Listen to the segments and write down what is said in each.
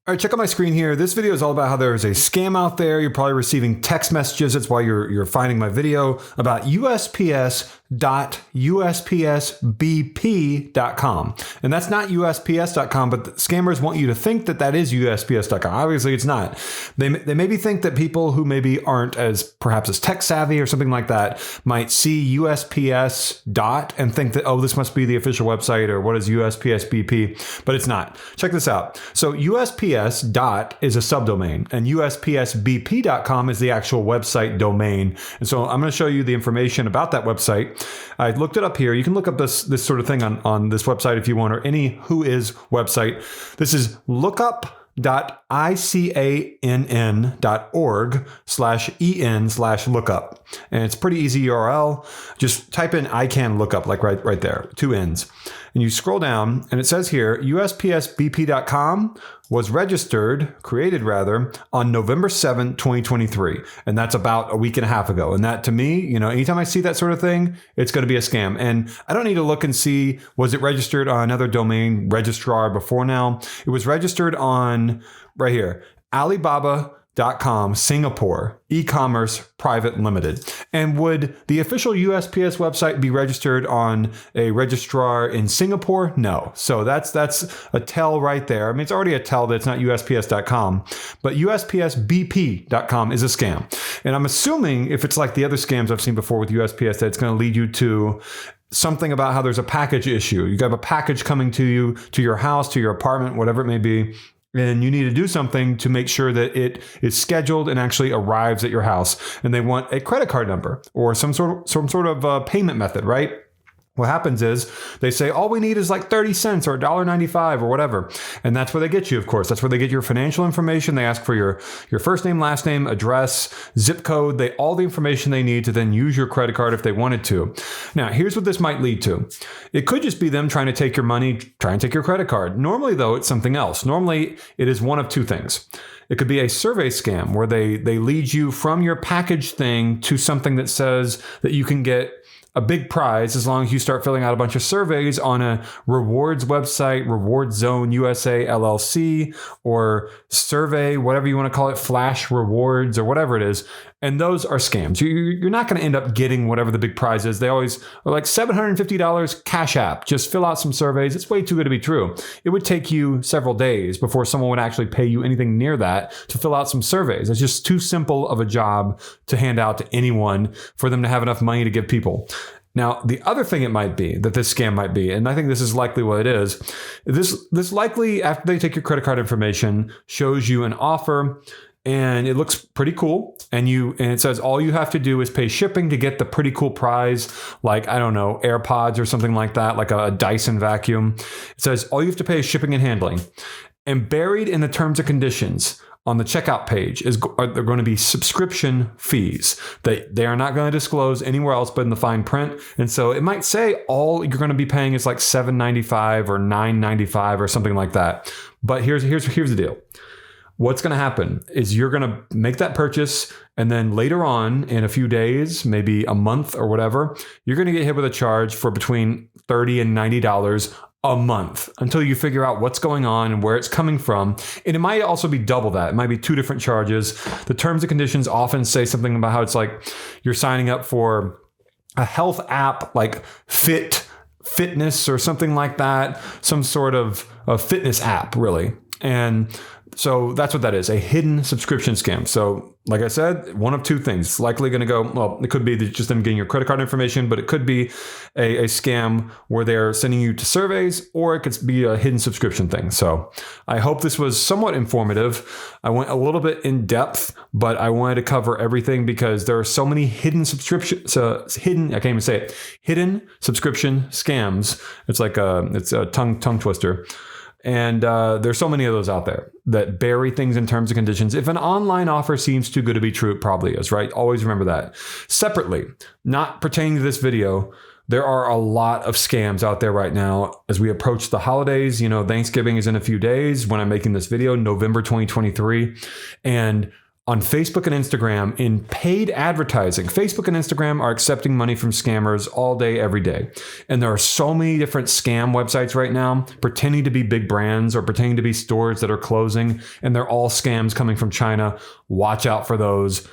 All right, check out my screen here. This video is all about how there is a scam out there. You're probably receiving text messages. That's why you're finding my video about USPS.USPSBP.com. And that's not USPS.com, but the scammers want you to think that that is USPS.com. Obviously, it's not. They maybe think that people who maybe aren't perhaps as tech savvy or something like that might see USPS dot and think that, oh, this must be the official website or what is USPSBP, but it's not. Check this out. So USPS dot is a subdomain and USPSBP.com is the actual website domain. And so I'm going to show you the information about that website. I looked it up here. You can look up this sort of thing on this website if you want, or any Whois website. This is lookup.icann.org/en/lookup. And it's a pretty easy URL. Just type in ICANN lookup, like right there, 2 N's. And you scroll down and it says here, USPSBP.com was created on November 7, 2023. And that's about a week and a half ago. And that to me, anytime I see that sort of thing, it's going to be a scam. And I don't need to look and see, was it registered on another domain registrar before now? It was registered on right here, Alibaba.com, Singapore, e-commerce private limited. And would the official USPS website be registered on a registrar in Singapore? No. So that's a tell right there. I mean, it's already a tell that it's not USPS.com, but USPSBP.com is a scam. And I'm assuming if it's like the other scams I've seen before with USPS, that it's going to lead you to something about how there's a package issue. You have a package coming to you, to your house, to your apartment, whatever it may be. And you need to do something to make sure that it is scheduled and actually arrives at your house. And they want a credit card number or some sort of payment method, right? What happens is they say, all we need is like 30 cents or $1.95 or whatever. And that's where they get you, of course. That's where they get your financial information. They ask for your first name, last name, address, zip code, all the information they need to then use your credit card if they wanted to. Now, here's what this might lead to. It could just be them trying to take your money, try and take your credit card. Normally, though, it's something else. Normally, it is one of two things. It could be a survey scam where they lead you from your package thing to something that says that you can get a big prize as long as you start filling out a bunch of surveys on a rewards website, Reward Zone USA LLC, or survey, whatever you want to call it, Flash Rewards or whatever it is. And those are scams. You're not going to end up getting whatever the big prize is. They always are like $750 Cash App. Just fill out some surveys. It's way too good to be true. It would take you several days before someone would actually pay you anything near that to fill out some surveys. It's just too simple of a job to hand out to anyone for them to have enough money to give people. Now, the other thing it might be, that this scam might be, and I think this is likely what it is, this likely, after they take your credit card information, shows you an offer, and it looks pretty cool. And it says all you have to do is pay shipping to get the pretty cool prize, like, I don't know, AirPods or something like that, like a Dyson vacuum. It says all you have to pay is shipping and handling. And buried in the terms and conditions on the checkout page are going to be subscription fees that they are not going to disclose anywhere else but in the fine print. And so it might say all you're going to be paying is like $7.95 or $9.95 or something like that. But here's the deal. What's going to happen is you're going to make that purchase, and then later on in a few days, maybe a month or whatever, you're going to get hit with a charge for between $30 and $90 a month until you figure out what's going on and where it's coming from. And it might also be double that. It might be 2 different charges. The terms and conditions often say something about how it's like you're signing up for a health app like Fitness or something like that, some sort of a fitness app, really. And so that's what that is, a hidden subscription scam. So like I said, one of two things. It's likely going to go, well, it could be just them getting your credit card information, but it could be a scam where they're sending you to surveys, or it could be a hidden subscription thing. So I hope this was somewhat informative. I went a little bit in depth, but I wanted to cover everything because there are so many hidden subscription scams. It's like it's a tongue twister. And there's so many of those out there that bury things in terms and conditions. If an online offer seems too good to be true, it probably is, right? Always remember that. Separately, not pertaining to this video, there are a lot of scams out there right now as we approach the holidays. Thanksgiving is in a few days when I'm making this video, November 2023. And on Facebook and Instagram in paid advertising. Facebook and Instagram are accepting money from scammers all day, every day. And there are so many different scam websites right now pretending to be big brands or pretending to be stores that are closing, and they're all scams coming from China. Watch out for those.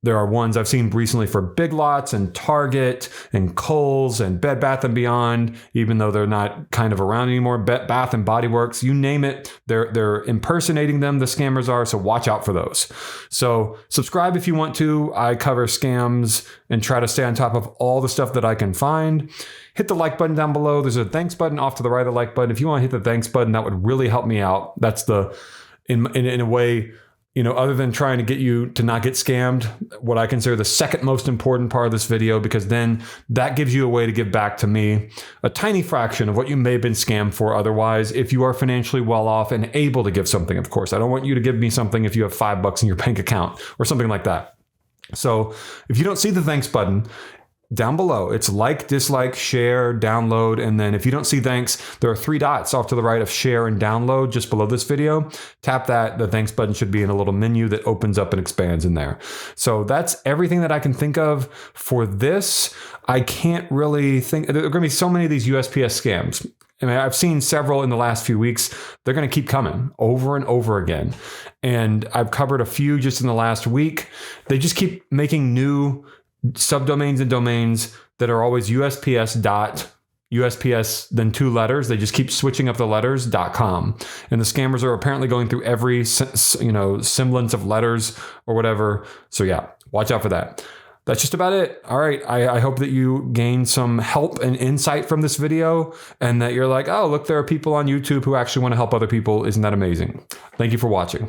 There are ones I've seen recently for Big Lots and Target and Kohl's and Bed Bath & Beyond, even though they're not kind of around anymore. Bath and Body Works, you name it, they're impersonating them, the scammers are, so watch out for those. So subscribe if you want to. I cover scams and try to stay on top of all the stuff that I can find. Hit the like button down below. There's a thanks button off to the right of the like button. If you want to hit the thanks button, that would really help me out. That's in a way, other than trying to get you to not get scammed, what I consider the second most important part of this video, because then that gives you a way to give back to me a tiny fraction of what you may have been scammed for otherwise, if you are financially well off and able to give something, of course. I don't want you to give me something if you have $5 in your bank account or something like that. So if you don't see the thanks button, down below, it's like, dislike, share, download, and then if you don't see thanks, there are 3 dots off to the right of share and download just below this video. Tap that. The thanks button should be in a little menu that opens up and expands in there. So that's everything that I can think of for this. I can't really think, there are going to be so many of these USPS scams. I mean, I've seen several in the last few weeks. They're going to keep coming over and over again. And I've covered a few just in the last week. They just keep making new subdomains and domains that are always USPS, then 2 letters. They just keep switching up the letters, .com. And the scammers are apparently going through every, semblance of letters or whatever. So yeah, watch out for that. That's just about it. All right. I hope that you gained some help and insight from this video, and that you're like, oh, look, there are people on YouTube who actually want to help other people. Isn't that amazing? Thank you for watching.